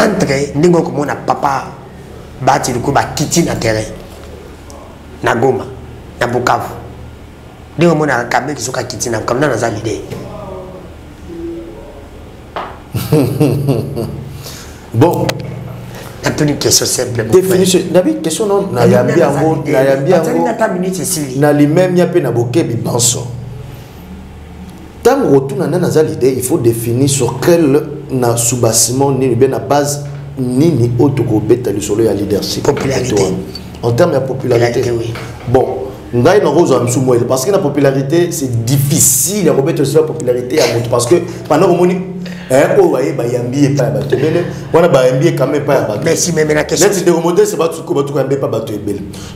Centre, ndingo comme on a papa bâti le coup ba kiti na terrain. Na Goma, na Bukavu. Ndingo mon a kamé qui sont kiti na comme dans l'idée. Bon. Une question simple. Définition. David, question non. Na yambi ango. Na lui-même yape na boke bibanso. Tant retourne à l'idée, il faut définir sur quel na sous-bâtiment ni bien na base ni autre bête le solo ya leadership. Popularité. En termes de popularité. Oui. Bon. Parce que la popularité, c'est difficile à remettre sur la popularité à monter. Parce que pendant que on a Bayambi pas battu. On a Bayambi quand même pas battu. Mais si même la question. C'est de remonter, c'est pas tout que pas battu.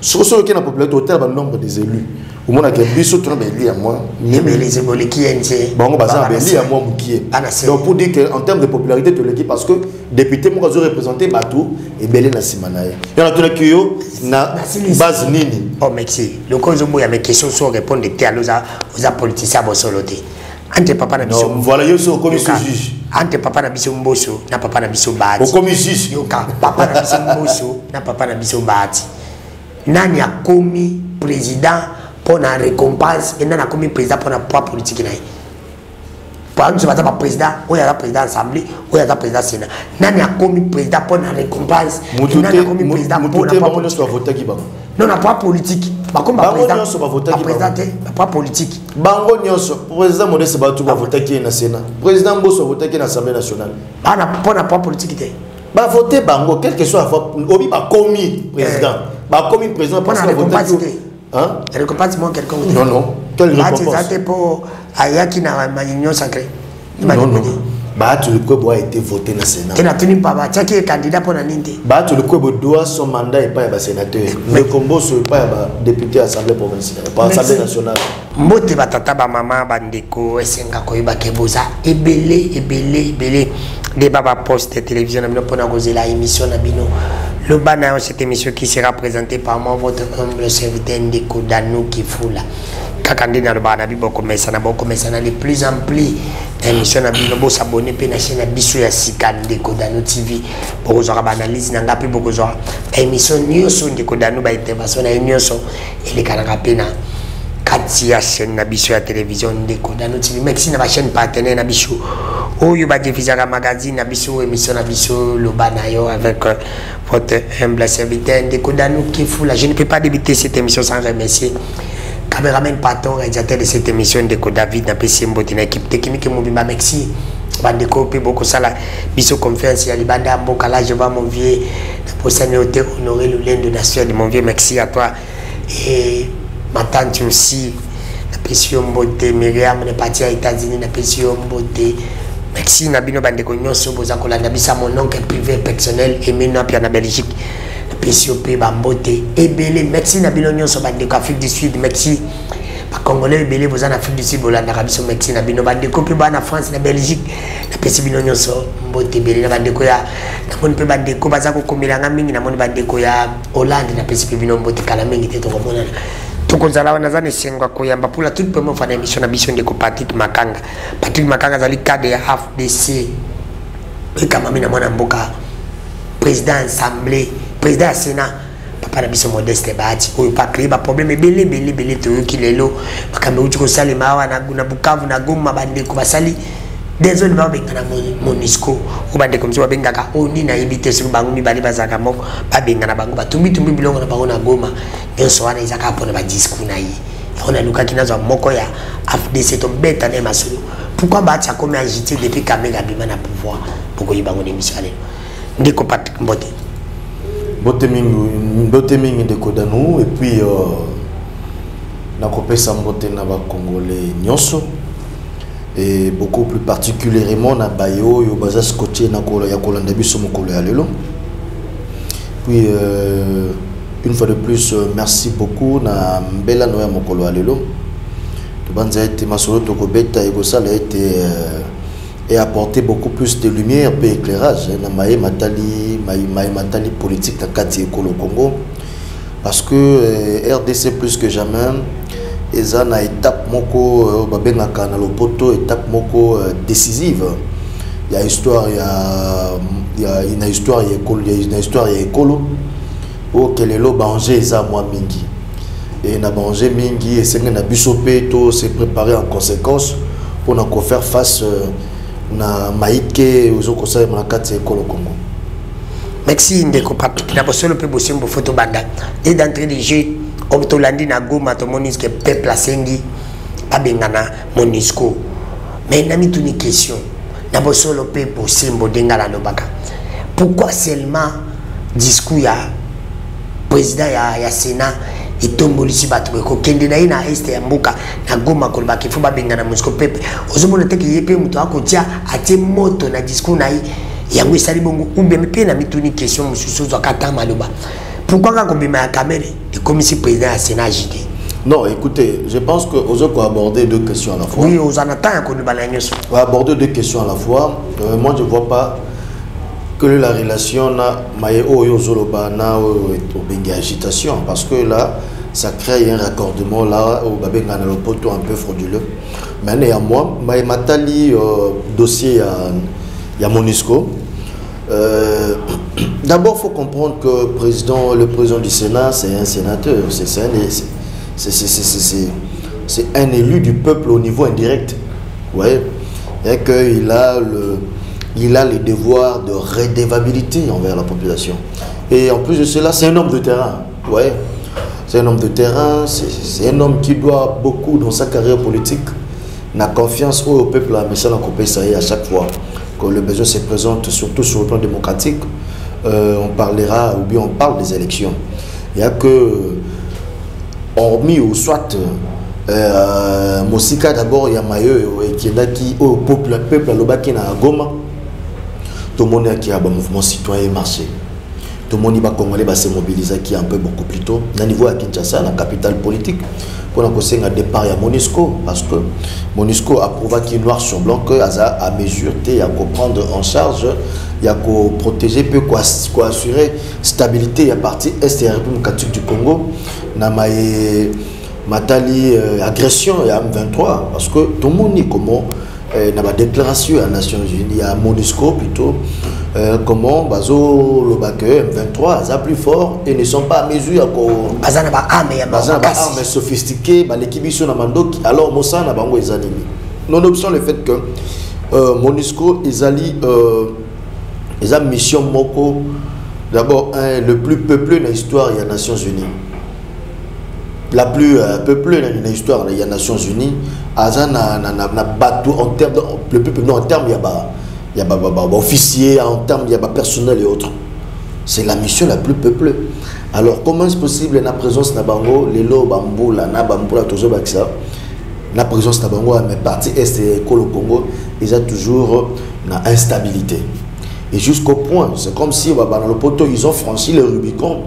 Sur ce qui est la popularité, au terme nombre des élus. Au moins, il y a des choses qui à moi. Mais les émolis qui sont. Bon, on va à moi qui est. Donc pour dire qu'en termes de popularité, tu le dis parce que député, moi, je représenter Batou et Belé Nassimanaye. Il y en a tout le qui na base nini. Oh, merci. Le cause où il y a mes questions sur répondre aux politiciens à soloté. Ante papa na biso. Voilà, yo so commission juge. Ante papa na biso mboso, na papa na biso bahati. Au commission juge. Yo ka papa na biso mboso, na papa na biso bahati. Nani a commis président pour la récompense et nani a commis président pour la propre politique na. Par exemple, je vais président, ou il y a président assemblée, ou il y a président sénat. Nani a commis président pour la récompense. Nani a commis président pour la politique. Non, on n'a pas politique. Par contre, président, pas politique. Bango nyonso, président Modeste Batou va voter qui est na Sénat. Président Bosso va voter qui est na Assemblée nationale. On n'a pas politique. Ba voter bango, quel que soit obi ba commis président. Ba commis président parce que voter. Hein? Récompense moi quelqu'un. Non non. Quelle récompense? C'est pour Ayaki na union sacrée. Non non. Baatu le Kwebo a été voté dans le Sénat. Tu n'as tenu pas, tu es candidat pour la Ninde. Baatu le Kwebo doit son mandat et pas un sénateur. Le combo n'est pas un député à l'Assemblée provinciale, pas à l'Assemblée nationale. Mote batata ba maman bandeko esenga koyeba keboza ebele. Des baba poste télévision na pour causer la émission na bino. Le bana cette émission qui sera présentée par moi votre humble serviteur Ndeko Danou Kifula. Kakandi na bana bi boko mesa na de plus en plus émission na bino bo s'abonner pe na chaîne na biso ya Sika Ndeko Danou TV pour zora ba analyse na ngapi boko zora émission nyonso Ndeko Danou ba intervention na nyonso ele kanaka pe na katia chaîne na biso ya télévision Ndeko Danou TV merci na ba chaîne partenaire na biso oyo ba diffuser magazine na biso émission na biso lo bana yo avec votre humble serviteur Ndeko Danou Kifula. Je ne peux pas débuter cette émission sans remercier caméraman patron réalisateur de cette émission Ndeko David na PC Mbote na équipe technique Mobimba merci bandeko pe beaucoup sala biso confiance ya libanda mboka là je vois mon vieux pour sa néoté honorer le lien de nation de mon vieux merci à toi et ma tante aussi na PC Mbote Myriam ne parti aux États-Unis na PC Mbote merci na bino bandeko nyonso boza kolanda bisa mon oncle privé personnel et maintenant puis en Belgique PCOP Bambote ebele merci na bino nyonso bandeko Afrique du Sud merci ba Congolais ebele boza na Afrique du Sud bolanda biso merci na bino bandeko pe ba na France na Belgique na pesi bino nyonso mbote ebele na bandeko ya na moni pe bandeko baza ko komelanga mingi na moni bandeko ya Hollande na pesi pe bino mbote kala mingi te to komona tokozala wana zane sengwa koyamba pour la toute première fois na émission na biso Ndeko Patrick Makanga zali cadre ya FDC et kama mina mwana mboka président assemblée président Sénat papa na biso Modeste Bahati oyo pas créer ba problème belé to yoki lelo makambe uti ko salima wana na Bukavu na Goma bandeko basali désolé ba benga na Monisco o bandeko mzo bengaka oni na ibite sur bangu mi bali bazaka moko ba benga na bangu batumbi bilongo na bango na Goma nyonso wana izaka pona ba discours na yi on luka kinazo moko ya FDC to beta na masolo pourquoi Bahati a comme agité depuis Kamega bima na pouvoir pour y bango émission ale Ndeko Patrick Mbote Bote mingi Ndeko Danou et puis na kopesa mbote na ba Congolais nyonso et beaucoup plus particulièrement na bayo yo baza scotché na kola ya kolanda biso mokolo ya lelo. Puis une fois de plus merci beaucoup na mbela no ya mokolo ya lelo. To banza ete masolo to kobeta e kosala ete et apporter beaucoup plus de lumière et éclairage na maye matali politique na kati ekolo Congo parce que RDC plus que jamais ezana étape moko babengaka na lopoto étape moko décisive il y a histoire il y a une histoire il y a écolo au kelelo banger ça moi mingi et na banger mingi et c'est na bisopé tout se préparer en conséquence pour na faire face na maïke aux autres conseils na kati écolo Congo. Merci ndeko papi na bosolo pe bosimbo photo banda et d'entrée de jeu comme to landi na Goma to monisque peuple asengi abengana monisco mais na mitu ni question na bosolo pe bosimbo dengala no baka pourquoi seulement discours ya président ya Sénat et tombolisi bato ko kende na ina este ya mboka na Goma ko baki fu babengana monisco peuple ozomona te ki yepe muto akotia atie moto na discours na yango esali bongo umbe mpe na mituni question mususu zo kata maloba pourquoi quand on la caméra et comme si président à Sénat agité. Non, écoutez, je pense que aux autres aborder deux questions à la fois. Oui, aux anatans qu'on on va aborder deux questions à la fois. Moi je vois pas que la relation na maïo yozoloba na au bengi agitation parce que là ça crée un raccordement là au babenga na lopoto un peu frauduleux. Mais néanmoins, maï matali dossier ya Monisco. D'abord, il faut comprendre que le président du Sénat, c'est un sénateur, c'est un élu du peuple au niveau indirect. Ouais. Et qu'il a les devoirs de redevabilité envers la population. Et en plus de cela, c'est un homme de terrain. Ouais. C'est un homme de terrain, c'est un homme qui doit beaucoup dans sa carrière politique. La confiance au peuple, mais ça, à chaque fois que le besoin se présente, surtout sur le plan démocratique, on parlera, ou bien on parle des élections. Il n'y a que, hormis ou soit, Mosika d'abord, il y a Mayo, qui est qui au peuple à l'Obaki na Goma, tout le monde qui a un mouvement citoyen marché. Tout le monde va se mobiliser qui est un peu beaucoup plus tôt. Au niveau à Kinshasa, la capitale politique, pour un départ à Monisco, parce que Monisco a prouvé qu'il est noir sur blanc que à mesure il y a qu'à prendre en charge, il y a qu'à protéger, peut assurer la stabilité. Il y a partie est de la République catholique du Congo, na matali agression il y a M23 parce que tout le monde dit comment na ba déclaration à Nations Unies à Monisco plutôt comment bazo le bac M23 a plus fort et ne sont pas à mesure à bazana ba armes sophistiquées ba l'équipe sur na mandoki alors Mossa na bango ezalimi nonobstant le fait que Monisco ezali ils ont mission moko d'abord le plus peuplé dans l'histoire il y a Nations Unies. La plus peuplée dans l'histoire il y a Nations Unies. Azana na bateau en termes le plus non en termes il y a officiers en termes il y a personnel et autres. C'est la mission la plus peuplée. Alors comment est-ce possible la présence na bango lelo bambula na bambula tozo bakisa la présence na bango mais partie est et Congo ils ont toujours na instabilité. Et jusqu'au point, c'est comme si dans le poteau, ils ont franchi le Rubicon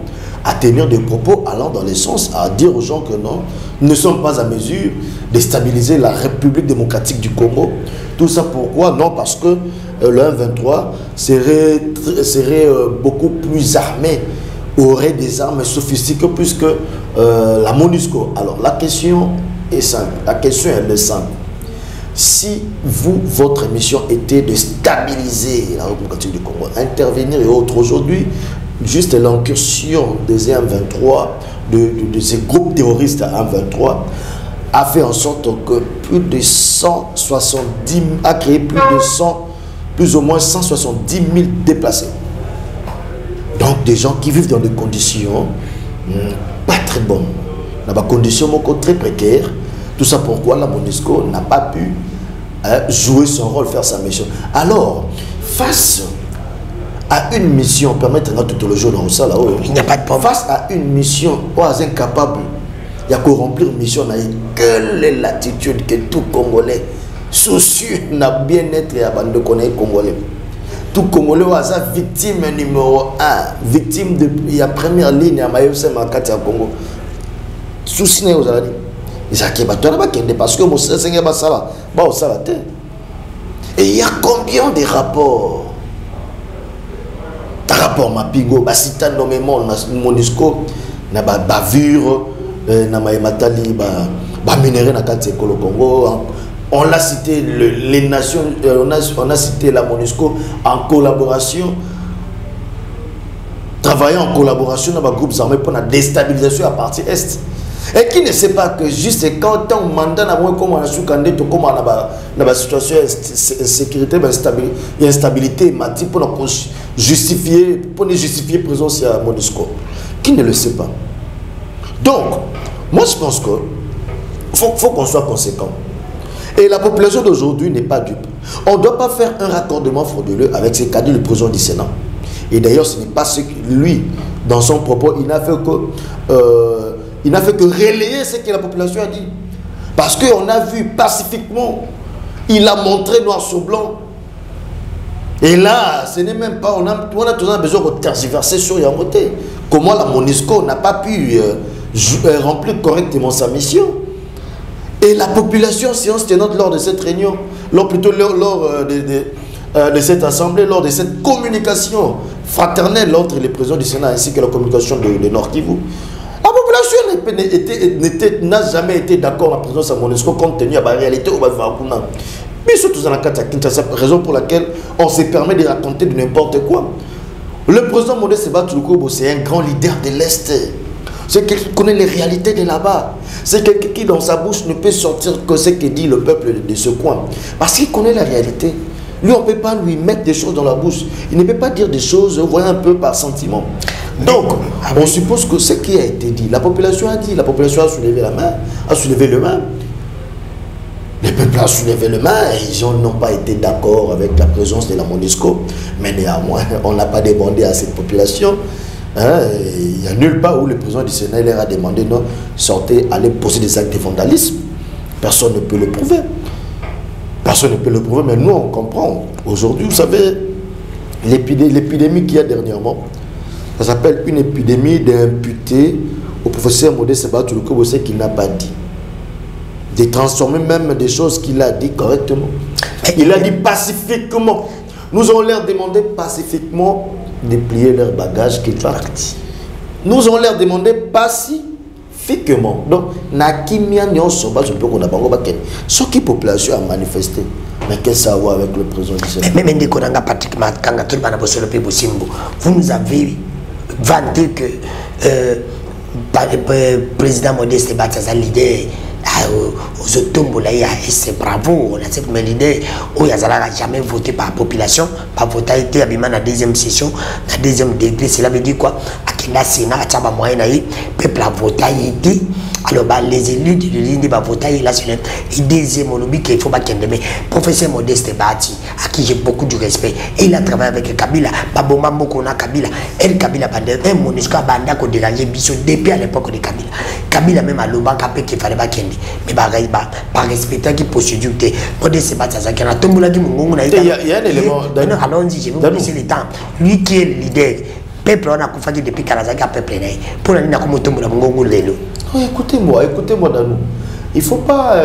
à tenir des propos allant dans le sens à dire aux gens que non, nous ne sommes pas à mesure de stabiliser la République démocratique du Congo. Tout ça pourquoi? Non, parce que le 1-23 serait beaucoup plus armé, aurait des armes sophistiquées plus que la Monusco. Alors la question est simple, la question elle est simple. Si vous, votre mission était de stabiliser la République du Congo, intervenir et autres, aujourd'hui, juste l'incursion des M23, de ces groupes terroristes à M23, a fait en sorte que plus de 170 a créé plus ou moins 170 000 déplacés. Donc des gens qui vivent dans des conditions pas très bonnes, dans des conditions très précaires. Tout ça pourquoi la Monisco n'a pas pu jouer son rôle, faire sa mission. Alors, face à une mission, permettre tout le jour dans ça là, il n'y a pas de problème. Face à une mission, pas incapable, il y a qu'à remplir une mission, quelle est l'attitude que tout Congolais, soucieux n'a bien-être et abandonné Congolais. Tout Congolais est victime numéro 1, victime de la première ligne à Maïose Makati à Congo. Souci n'est aux amis. Parce que et il y a combien de rapports? Rapport Mapigo, Basita nommément Monisco, na bavure, na matali, ba minéré na kati Congo, On l'a cité, les nations, on a cité la MONUSCO en collaboration, travaillant en collaboration avec les groupes armés pour la déstabilisation à la partie Est. Et qui ne sait pas que juste quand on mandat n'a moins comme on a sous-candidat, comme on a la situation de sécurité, instabilité, pour justifier présence à MONUSCO. Qui ne le sait pas. Donc, moi je pense que faut qu'on soit conséquent. Et la population d'aujourd'hui n'est pas dupe. On ne doit pas faire un raccordement frauduleux avec ce qu'a dit le président du Sénat. Et d'ailleurs, ce n'est pas ce que lui, dans son propos, il n'a fait que relayer ce que la population a dit. Parce qu'on a vu pacifiquement, il a montré noir sur blanc. Et là, ce n'est même pas, on a toujours besoin de tergiverser sur Yamote. Comment la MONUSCO n'a pas pu remplir correctement sa mission. Et la population, séance tenante lors de cette réunion, lors de cette assemblée, lors de cette communication fraternelle entre les présidents du Sénat ainsi que la communication de Nord Kivu, la population n'a jamais été d'accord avec la présence à MONUSCO compte tenu de la réalité au Bavakuna. Mais surtout dans la raison pour laquelle on se permet de raconter de n'importe quoi. Le président Modeste Seba Tulukobo, c'est un grand leader de l'Est. C'est quelqu'un qui connaît les réalités de là-bas. C'est quelqu'un qui, dans sa bouche, ne peut sortir que ce que dit le peuple de ce coin. Parce qu'il connaît la réalité. Lui, on ne peut pas lui mettre des choses dans la bouche. Il ne peut pas dire des choses, voyez, un peu par sentiment. Donc, on suppose que ce qui a été dit, la population a dit, la population a soulevé la main, a soulevé le main. Le peuple a soulevé le main et ils n'ont pas été d'accord avec la présence de la MONUSCO. Mais néanmoins, on n'a pas demandé à cette population. Il n'y a nulle part où le président du Sénat leur a demandé non, sortez, allez poser des actes de vandalisme. Personne ne peut le prouver. Personne ne peut le prouver, mais nous on comprend. Aujourd'hui, vous savez, l'épidémie qu'il y a dernièrement, ça s'appelle une épidémie d'imputer au professeur Modeste Seba Tulukobo ce qu'il n'a pas dit. De transformer même des choses qu'il a dit correctement. Il a dit pacifiquement. Nous allons leur demander pacifiquement de plier leurs bagages qu'ils partent. Nous allons leur demander pacifiquement. Donc, Nakimia Nyon Soba, je peux qu'on a pas ce qui population a manifesté. Mais qu'est-ce que ça a à voir avec le président du Sénat? Même si on a pratiquement, vous nous avez vanté que le président Modeste Seba Tulukobo l'idée aux automobiles, c'est bravo, on a cette même idée où il n'a jamais voté par la population, pas voté été à la deuxième session, la deuxième degré, cela veut dire quoi? À la Sénat, à la moyenne, le peuple a voté, alors les élus de l'Inde vont voter, là c'est le deuxième lobby qu'il faut pas qu'il y ait. Professeur Modeste Bati, à qui j'ai beaucoup de respect, et il a travaillé avec Kabila, Baboma Mokona Kabila, et Kabila Bandel, un MONUSCO Banda qui a dégagé Bissot depuis à l'époque de Kabila. Kabila même à l'Oba Kapé qu'il fallait pas qu'il y ait. Mais par respecter qui procédure, Modeste Bati, ça qui a tombé là, il y a un élément. Allons-y, je vais vous laisser le temps. Lui qui est le leader, peuple on a confondu depuis Kalazaka peuple pour la ligne comme tombe la mongo lelo. Écoutez-moi Danou. Il faut pas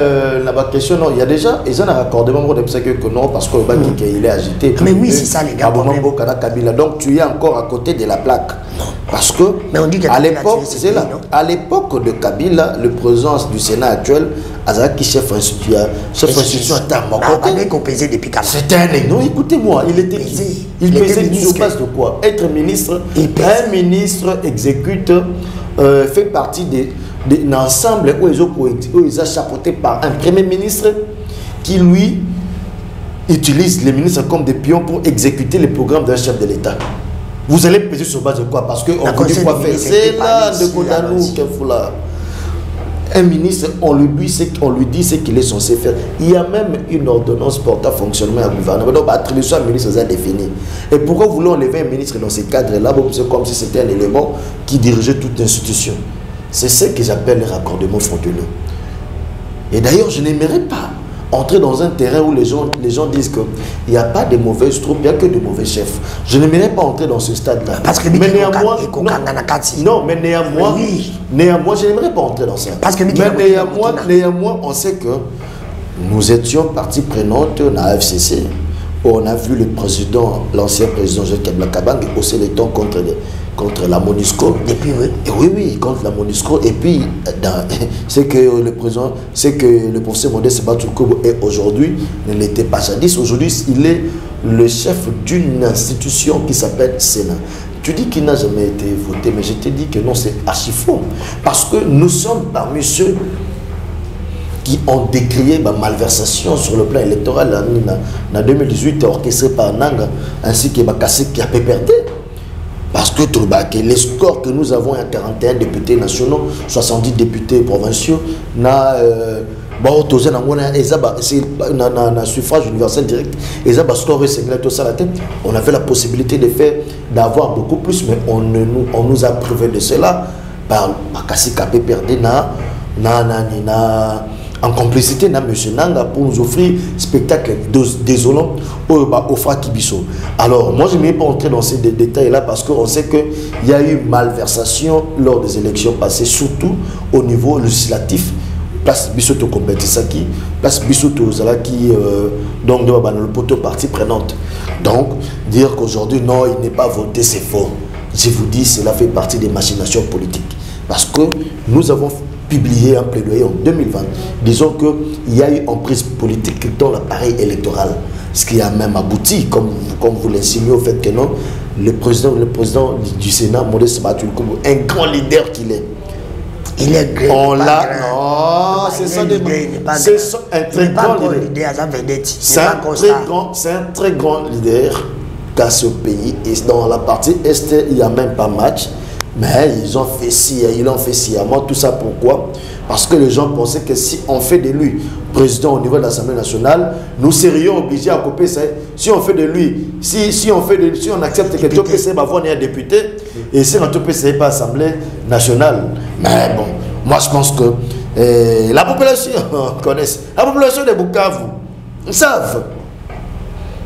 la question non, il y a déjà ils ont un raccordement pour que non parce que il est agité. Mais oui, c'est ça les gars. Donc tu es encore à côté de la plaque. Parce que mais on dit à l'époque, c'est là. À l'époque de Kabila, le président du Sénat actuel, Azaki chef institution à Tamako. C'était un non, écoutez-moi, il pesait sur base de quoi? Être ministre, un ministre exécute fait partie d'un ensemble où ils ont chapeauté par un premier ministre qui lui utilise les ministres comme des pions pour exécuter les programmes d'un chef de l'État. Vous allez peser sur base de quoi? Parce qu'on vous dit quoi faire. C'est là de Kodanou, Kefoula. Un ministre, on lui dit ce qu'il est censé faire. Il y a même une ordonnance portant fonctionnement à gouvernement. Donc, attribution à un ministre, ça défini. Et pourquoi voulons enlever un ministre dans ces cadres-là? C'est comme si c'était un élément qui dirigeait toute institution. C'est ce que j'appelle le raccordement frauduleux. Et d'ailleurs, je n'aimerais pas entrer dans un terrain où les gens disent qu'il n'y a pas de mauvaises troupes, il n'y a que de mauvais chefs. Je n'aimerais pas entrer dans ce stade-là. Parce que mais néanmoins, néanmoins, je n'aimerais pas entrer dans ça. Parce que mais néanmoins, on sait que nous étions partie prenante dans la FCC. on a vu le président, l'ancien président Jacques Kabila Kabang hausser les tons contre la MONUSCO. Depuis, oui, contre la MONUSCO. Et puis, c'est que le président, c'est que le professeur Modeste Batsoukobo est aujourd'hui, ne l'était pas jadis. Aujourd'hui, il est le chef d'une institution qui s'appelle Sénat. Tu dis qu'il n'a jamais été voté, mais je te dis que non, c'est archi faux. Parce que nous sommes parmi ceux qui ont décrié ma malversation sur le plan électoral en 2018, orchestré par Nanga, ainsi que Bakassé qui a perdu. Parce que les scores que nous avons, il y a 41 députés nationaux, 70 députés provinciaux, suffrage universel direct, on avait la possibilité d'avoir beaucoup plus, mais on nous a privé de cela par Bakassi Kapé perdu en complicité na monsieur Nanga pour nous offrir spectacle désolant au Frakibiso. Alors moi je ne vais pas entrer dans ces détails là parce qu'on sait qu'il y a eu malversation lors des élections passées, surtout au niveau législatif. Place Bissoto Kombetisaki, place Bissoto Zalaki, donc de le poteau partie prenante. Donc dire qu'aujourd'hui non il n'est pas voté, c'est faux. Je vous dis, cela fait partie des machinations politiques. Parce que nous avons publié un plaidoyer en 2020, disons qu'il y a eu emprise politique dans l'appareil électoral, ce qui a même abouti, comme vous l'insinuez, au fait que non, le président du Sénat, Modeste Batsoukobo, un grand leader qu'il est. Il est grand. On l'a. Non, c'est ça des. C'est un très grand leader. C'est un très grand leader qu'a ce pays. Et dans la partie Est, il n'y a même pas match. Mais ils ont fait ci, ils ont fait sciemment. Tout ça pourquoi? Parce que les gens pensaient que si on fait de lui président au niveau de l'Assemblée nationale, nous serions obligés à couper ça. Si on fait de lui, si on accepte que tout PC va avoir un député, et si on tout PC pas Assemblée nationale. Mais bon, moi je pense que la population connaît. La population de Bukavu, ils savent.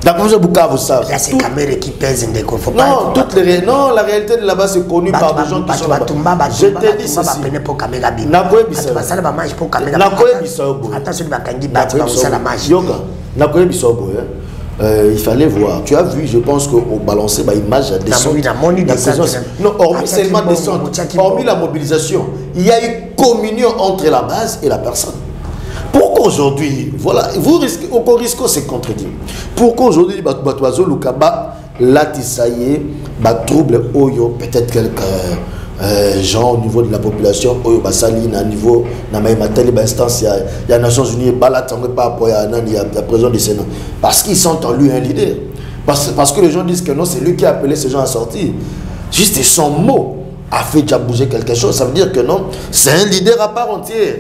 La population de Bukavu savent. Là, c'est caméra qui pèse. Non, la réalité de là-bas, c'est connu par des gens qui sont là-bas. Je te dis ceci. Il fallait voir. Tu as vu, je pense qu'au balancé, image à descente. Non, hormis seulement descente, hormis la mobilisation, il y a eu communion entre la base et la personne. Pourquoi aujourd'hui, voilà, vous risquez, au risque, c'est contredit. Pourquoi aujourd'hui, Batoazo Lukaba, là, ça y est, trouble, peut-être quelques gens au niveau de la population, Basaline, à niveau, dans la instance, il y a les Nations Unies, par rapport à la président du Sénat. Parce qu'ils sont en lui un leader. Parce que les gens disent que non, c'est lui qui a appelé ces gens à sortir. Juste son mot a fait déjà bouger quelque chose. Ça veut dire que non, c'est un leader à part entière.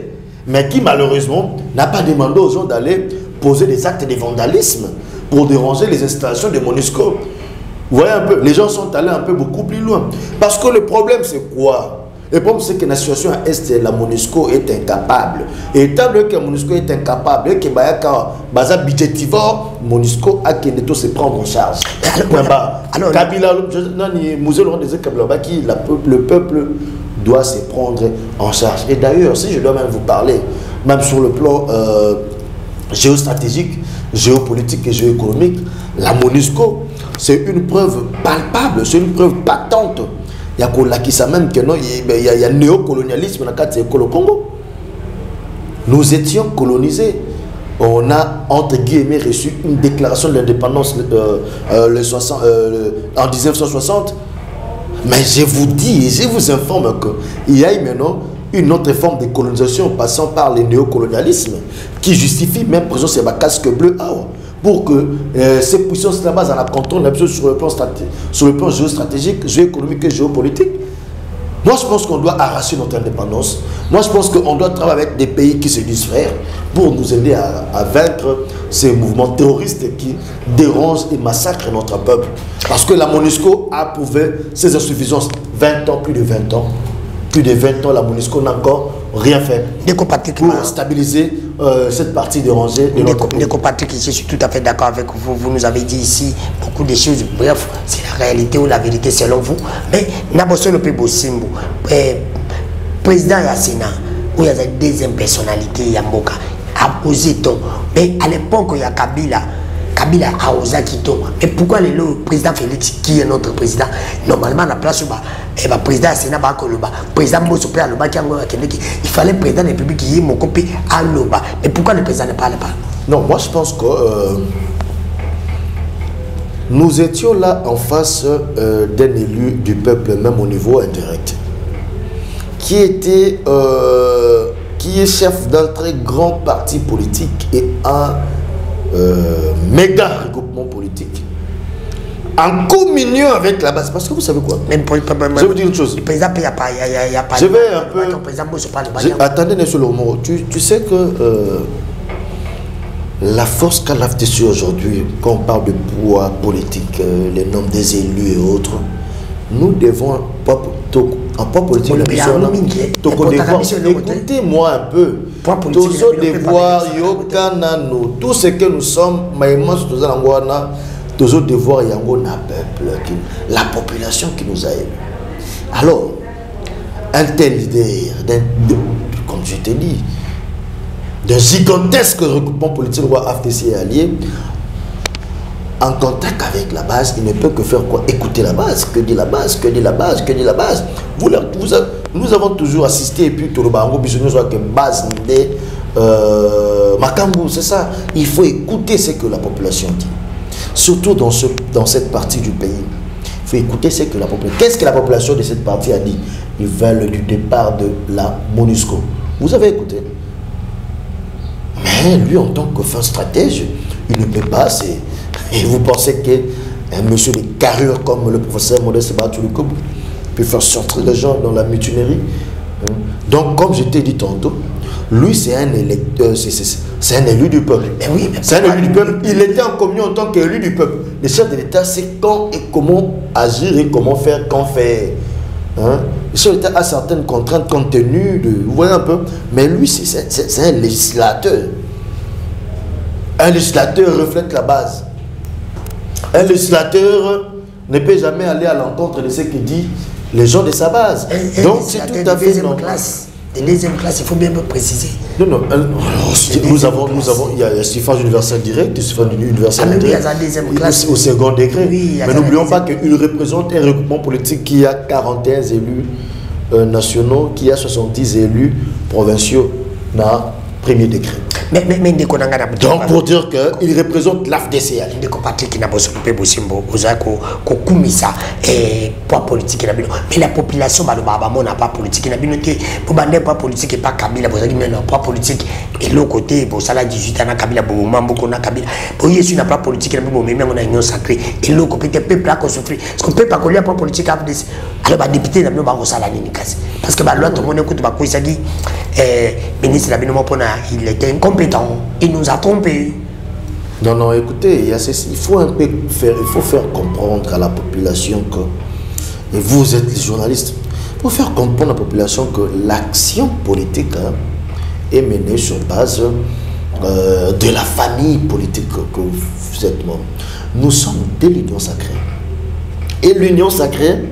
Mais qui malheureusement n'a pas demandé aux gens d'aller poser des actes de vandalisme pour déranger les installations de MONUSCO. Vous voyez un peu, les gens sont allés un peu beaucoup plus loin. Parce que le problème c'est quoi? Le problème c'est que la situation à Est, la MONUSCO est incapable. Et étant donné que la MONUSCO est incapable, et que Baza budgétivore, MONUSCO a qu'elle doit se prendre en charge. Alors, Kabila, le peuple doit se prendre en charge. Et d'ailleurs, si je dois même vous parler, même sur le plan géostratégique, géopolitique et géoéconomique, la MONUSCO, c'est une preuve palpable, c'est une preuve patente. Il y a qui ça même que non, il y a néocolonialisme dans le Congo. Nous étions colonisés. On a, entre guillemets, reçu une déclaration de l'indépendance en 1960. Mais je vous dis et je vous informe qu'il y a maintenant une autre forme de colonisation passant par le néocolonialisme qui justifie même présence sur ma casque bleu pour que ces puissances là-bas en la contournent sur le plan géostratégique, géoéconomique et géopolitique. Moi je pense qu'on doit arracher notre indépendance. Moi je pense qu'on doit travailler avec des pays qui se disent frères pour nous aider à vaincre ces mouvements terroristes qui dérangent et massacrent notre peuple. Parce que la MONUSCO a prouvé ses insuffisances. 20 ans, plus de 20 ans. Plus de 20 ans, la MONUSCO n'a encore rien fait pour stabiliser cette partie dérangée de notre pays. Patrick, je suis tout à fait d'accord avec vous. Vous nous avez dit ici beaucoup de choses. Bref, c'est la réalité ou la vérité selon vous. Mais Nabosso le Pebosimbo, président du Sénat, où il y a des deuxième personnalité, Yamboka, a posé tout. Mais à l'époque, il y a Kabila Kabila a osé quitter. Mais pourquoi le président Félix, qui est notre président, normalement, la place où le président Sénat Bakoloba, président Bossopé à Loba, il fallait le président de la République qui est mon copie à Loba. Mais pourquoi le président ne parle pas? Non, moi je pense que nous étions là en face d'un élu du peuple, même au niveau indirect, qui était, qui est chef d'un très grand parti politique et un méga regroupement politique, en communion avec la base. Parce que vous savez quoi? Je vais vous dire une chose. Le président, il n'y a pas. Je vais un peu. Attendez, M. Lomo, tu sais que la force qu'a l'AFTC aujourd'hui, quand on parle de poids politique, les nombres des élus et autres, nous devons, en poids politique, écoutez-moi un peu. Tous devoirs, yokanano, tout ce que nous sommes, tous devoirs, peuple, la population qui nous a élus. Alors, un tel leader, comme je t'ai dit, d'un gigantesque regroupement politique roi AFTC et allié, en contact avec la base, il ne peut que faire quoi? Écouter la base. Que dit la base? Que dit la base? Que dit la base? Nous avons toujours assisté, et puis tout le bango, nous avons que base Makambu, c'est ça. Il faut écouter ce que la population dit. Surtout dans cette partie du pays. Il faut écouter ce que la population... Qu'est-ce que la population de cette partie a dit? Ils veulent du départ de la MONUSCO. Vous avez écouté? Mais lui, en tant que fin stratège, il ne peut pas. Et vous pensez qu'un monsieur de carrure comme le professeur Modeste Batoulikou peut faire sortir les gens dans la mutinerie? Donc, comme je t'ai dit tantôt, lui, c'est un électeur, c'est un élu du peuple. Oui, c'est un élu du peuple. Il était en communion en tant qu'élu du peuple. Le chef de l'État sait quand et comment agir et comment faire, quand faire. Le chef de l'État a certaines contraintes compte tenu de... Vous voyez un peu? Mais lui, c'est un législateur. Un législateur reflète la base. Un législateur ne peut jamais aller à l'encontre de ce que dit les gens de sa base. Donc, c'est tout à fait normal. De deuxième classe, il faut bien me préciser. Non, nous avons, il y a un suffrage universel direct, un suffrage universel indirect, au second degré. Oui, mais n'oublions pas qu'il représente un regroupement politique qui a 41 élus nationaux, qui a 70 élus provinciaux dans le premier décret. Donc pour dire qu'il représente l'AFDC. Il qui n'a pas s'occupé poids politique. Mais la population n'a pas politique. Pour bander pas politique et pas Kabila, poids politique et l'autre côté, pour ça 18 ans, Kabila, beaucoup na Kabila. Pour y n'a pas politique, mais on a une sacrée. Et l'autre côté, peuple a souffrir. Parce qu'on peut pas coller pas politique AFDC. Alors, député n'a pas parce que loi, tout le monde écoute, il dit, ministre il était incompétent, il nous a trompés. Non, écoutez, il faut un peu faire comprendre à la population que, et vous êtes les journalistes, il faut faire comprendre à la population que l'action politique est menée sur base de la famille politique que vous êtes membre. Nous sommes de l'Union sacrée. Et l'Union sacrée,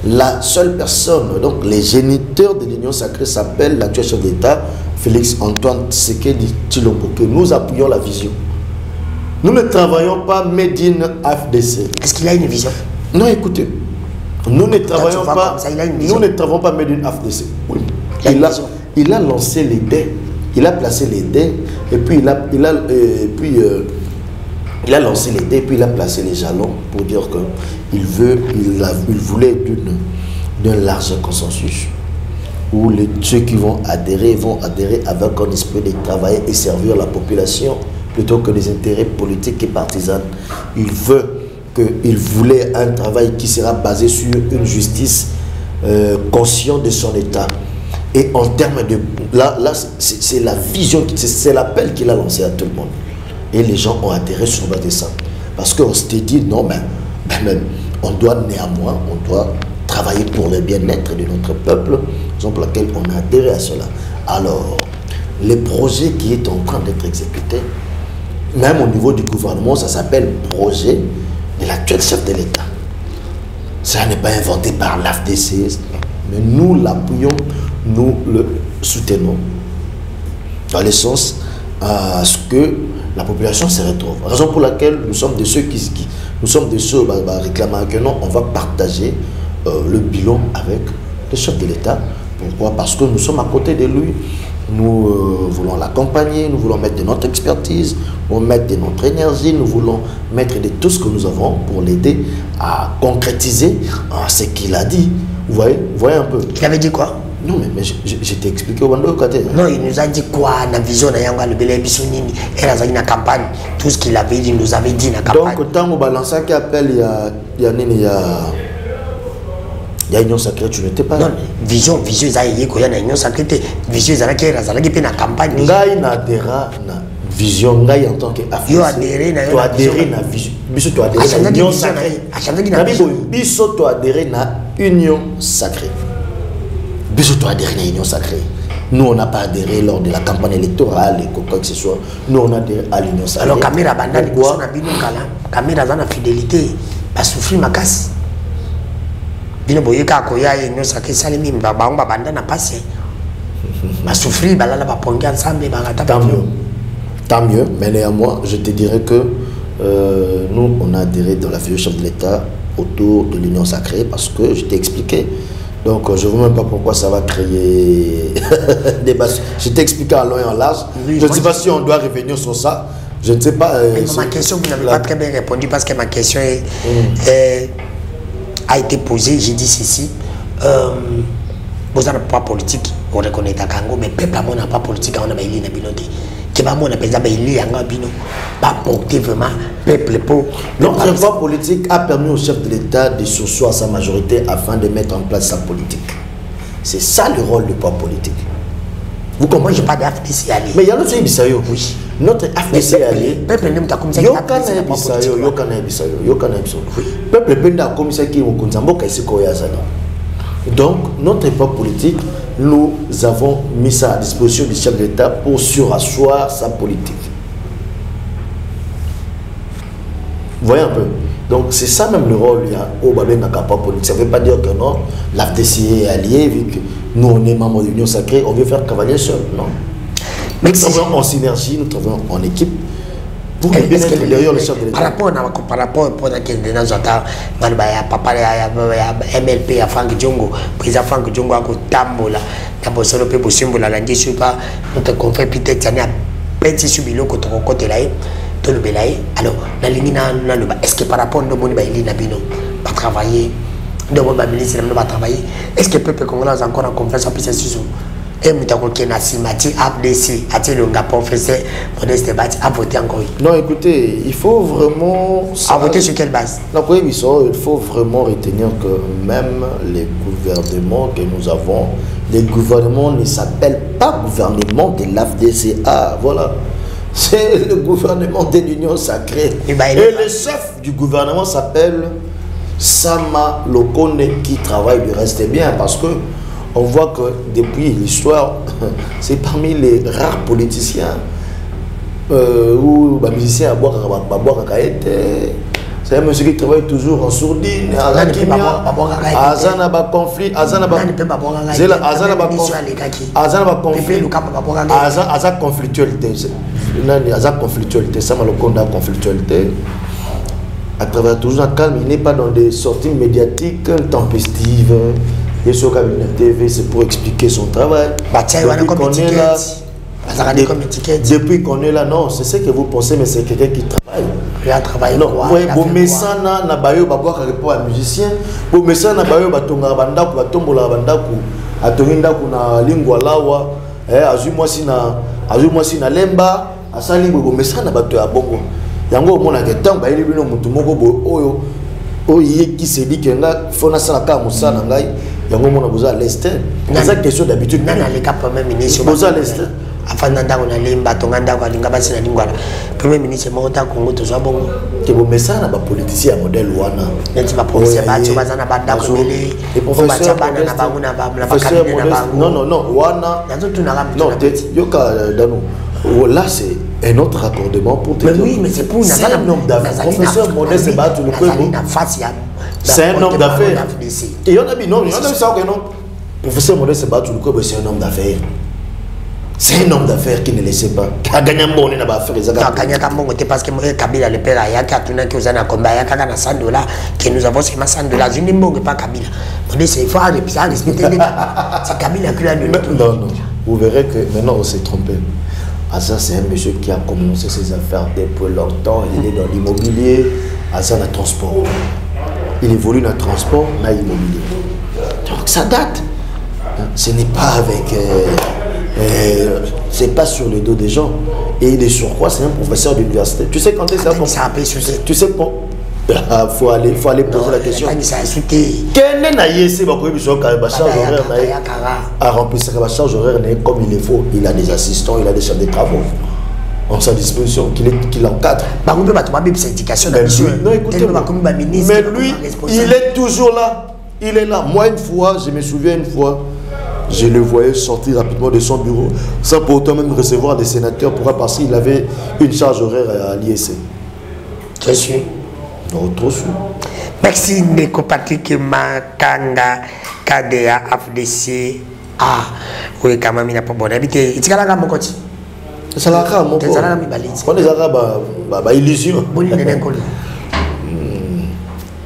la seule personne, donc les géniteurs de l'Union sacrée s'appellent l'actuel chef d'État, Félix Antoine Tshisekedi Tshilombo, que nous appuyons la vision. Nous ne travaillons pas made in AFDC. Est-ce qu'il a une vision? Non, écoutez, nous ne travaillons pas, nous ne travaillons pas made in AFDC. Oui. Il a lancé les dés, il a placé les dés, et puis il a lancé les dés, puis il a placé les jalons pour dire qu'il voulait d'un large consensus où ceux qui vont adhérer avec un esprit de travailler et servir la population plutôt que des intérêts politiques et partisans. Il voulait un travail qui sera basé sur une justice consciente de son état. Et en termes de... Là c'est la vision, c'est l'appel qu'il a lancé à tout le monde. Et les gens ont adhéré sur base de ça. Parce qu'on s'était dit, non, mais on doit néanmoins, on doit travailler pour le bien-être de notre peuple, raison pour laquelle on a adhéré à cela. Alors, les projets qui est en train d'être exécutés, même au niveau du gouvernement, ça s'appelle projet de l'actuel chef de l'État. Ça n'est pas inventé par l'AFDC, mais nous l'appuyons, nous le soutenons. Dans le sens, à ce que la population se retrouve. Raison pour laquelle nous sommes de ceux qui réclament que non, on va partager le bilan avec le chef de l'État. Pourquoi? Parce que nous sommes à côté de lui. Nous voulons l'accompagner, nous voulons mettre de notre expertise, nous voulons mettre de notre énergie, nous voulons mettre de tout ce que nous avons pour l'aider à concrétiser ce qu'il a dit. Vous voyez un peu. Il avait dit quoi? Non, mais je t'ai expliqué au côté. Non, il nous a dit quoi? La vision de Yanga, le Belé Bissonini, et la campagne, tout ce qu'il avait dit, il nous avait dit dans la campagne. Donc, tant que balançant qui appelle, il y a Union Sacrée, tu n'étais pas là. Non, vision, il y a Union Sacrée, vision, il y a la campagne. Ngai na adhéra na vision, ngai en tant qu'Africain. Tu adhéré na vision. Biso tu adhéré na Union Sacrée. Biso tu adhéré na Union Sacrée. Biso tu adhéré na Union Sacrée. Nous, on n'a pas adhéré lors de la campagne électorale et quoi que ce soit. Nous, on a adhéré à l'Union Sacrée. Alors, Kamira Bandani, Kamira a la fidélité, pas souffrir ma casse. Bino boyeka koya Union Sacrée salimi mbaba banda na passé. Ma souffrir balala ba pongi ensemble ba tant mieux, mais néanmoins, je te dirais que nous, on a adhéré dans la figure chef de l'État autour de l'Union Sacrée parce que je t'ai expliqué. Donc, je ne vois même pas pourquoi ça va créer des bases. Je t'ai expliqué en long et en large. Oui, je ne sais pas si on doit revenir sur ça. Je ne sais pas. Ma question, vous n'avez pas très bien répondu parce que ma question a été posée. J'ai dit ceci. Vous n'avez pas politique, on reconnaît à Kango, mais peuple n'a pas politique, on a bailli na binoté. Qui va mon appel bailli à bino, pas porter vraiment peuple pour. Notre voie politique a permis au chef de l'État de s'asseoir sa majorité afin de mettre en place sa politique. C'est ça le rôle du pouvoir politique. Vous comprenez, je n'ai pas d'AFDC allié. Mais il y a notre Ibisayo, oui. Notre AFDC allié. Peuple n'aime pas comme ça. Yokana Ibisayo, Yokana Ibisayo, Yokana Ibisayo. Peuple penda comme ça qui est au Kunzambo Kaiseko Yazana. Donc, notre époque politique, nous avons mis ça à disposition du chef de l'État pour surasseoir sa politique. Vous voyez un peu. Donc, c'est ça même le rôle au Babé Nakapa politique. Ça ne veut pas dire que non, l'AFDC est allié, vu que nous, on est membre de l'Union Sacrée, on veut faire cavalier seul. Non. Mais nous travaillons en synergie, nous travaillons en équipe. Pour le bien-être derrière le chef de l'État. Par rapport à papa MLP à Franck Djongo, président Franck Djongo a Tambola, Tabosolo Pe Bosimbola, Landi Supa, notre confrère Peter Tania, Petit Subilo, Côté Laï, Tolubelaï. Alors, la ligne est-ce que par rapport à Moni Baili Nabino, pas travailler, de mon ministre n'a pas travaillé, est-ce que le peuple congolais a encore en confiance en Pissassuso? Et a voté encore. Non, écoutez, il faut vraiment. A voté sur quelle base? Il faut vraiment retenir que même les gouvernements que nous avons, les gouvernements ne s'appellent pas gouvernement de l'AFDCA. Voilà. C'est le gouvernement de l'Union Sacrée. Et le chef du gouvernement s'appelle Sama Lokone qui travaille du reste bien parce que. On voit que depuis l'histoire, c'est parmi les rares politiciens où les musiciens à boire à Kaete. C'est un monsieur qui travaille toujours en sourdine. Azana ba conflit, Azana ba conflictualité. Ça m'a le compte de conflictualité. À travers toujours un calme, il n'est pas dans des sorties médiatiques tempestives. Et sur Cabinet TV, c'est pour expliquer son travail. Depuis qu'on est là, non, c'est ce que vous pensez, mais c'est quelqu'un qui travaille. Il a travaillé. Non, vous voyez, vous mettez ça na bayo babwa pour un musicien. Vous mettez ça na bayo batonga bandaku batombola bandaku atonginda kuna lingwa lawa azumwa si na lemba asali vous mettez ça na bato ya bongo. Yango mona ke tant ba yeli bino mutu moko bo oyo qui se dit que nga fona sala ka musana ngai yango mona boza à l'est. C'est ça question d'habitude. Nana les cap premier ministre boza à l'est. Afin d'andako na lemba tonganda ko linga basi na lingwala. Premier ministre monta Congo to zo bongo. Que bo mesana ba politicien modèle wana. Neti ba politicien ba to bazana banda ko mele. Les professeurs na bangu na ba cabinet na bangu. Non wana. Nazo tuna ram. Non, yoka dano. Là c'est un autre raccordement pour te dire. Mais oui, mais c'est pour un homme d'affaires. Professeur Modeste Sebatou le c'est un homme d'affaires. Et il y en a dit non, il y en a dit ça que non. Professeur Modeste Sebatou le c'est un homme d'affaires. C'est un homme d'affaires qui ne laissait pas. Qui a gagné un bon affaire. Il a gagné un bon parce que Kabila le père a tourné qui a combat il y a 100 $, que nous avons seulement 100 $. Je ne sais pas Kabila. On dit c'est fort, respecter l'État. C'est Kabila qui l'a donné. Non. Vous verrez que maintenant on s'est trompé. Asa, c'est un monsieur qui a commencé ses affaires depuis longtemps. Il est dans l'immobilier. Asa, dans le transport. Il évolue dans le transport, dans l'immobilier. Donc ça date. Ce n'est pas avec... c'est pas sur le dos des gens. Et il est sur quoi? C'est un professeur d'université. Tu sais quand est-ce que tu sais pas. Faut aller poser la question. Quel est naïe bah charge horaire à remplir sa charge horaire comme il est faut. Il a des assistants, il a des chefs de travaux en sa disposition qu'il encadre. Non, écoutez, mais lui, il est toujours là. Il est là. Moi une fois, je me souviens une fois, je le voyais sortir rapidement de son bureau sans pour autant même recevoir des sénateurs. Pourquoi? Parce qu'il avait une charge horaire à l'ISC. Je suis. Trop sûr. Merci Ndeko Patrick Makanga KDA FDC. Ah, oui, quand même, il n'a pas bon habité. Il y a mon côté. C'est la carte, mon pote. On est à illusion.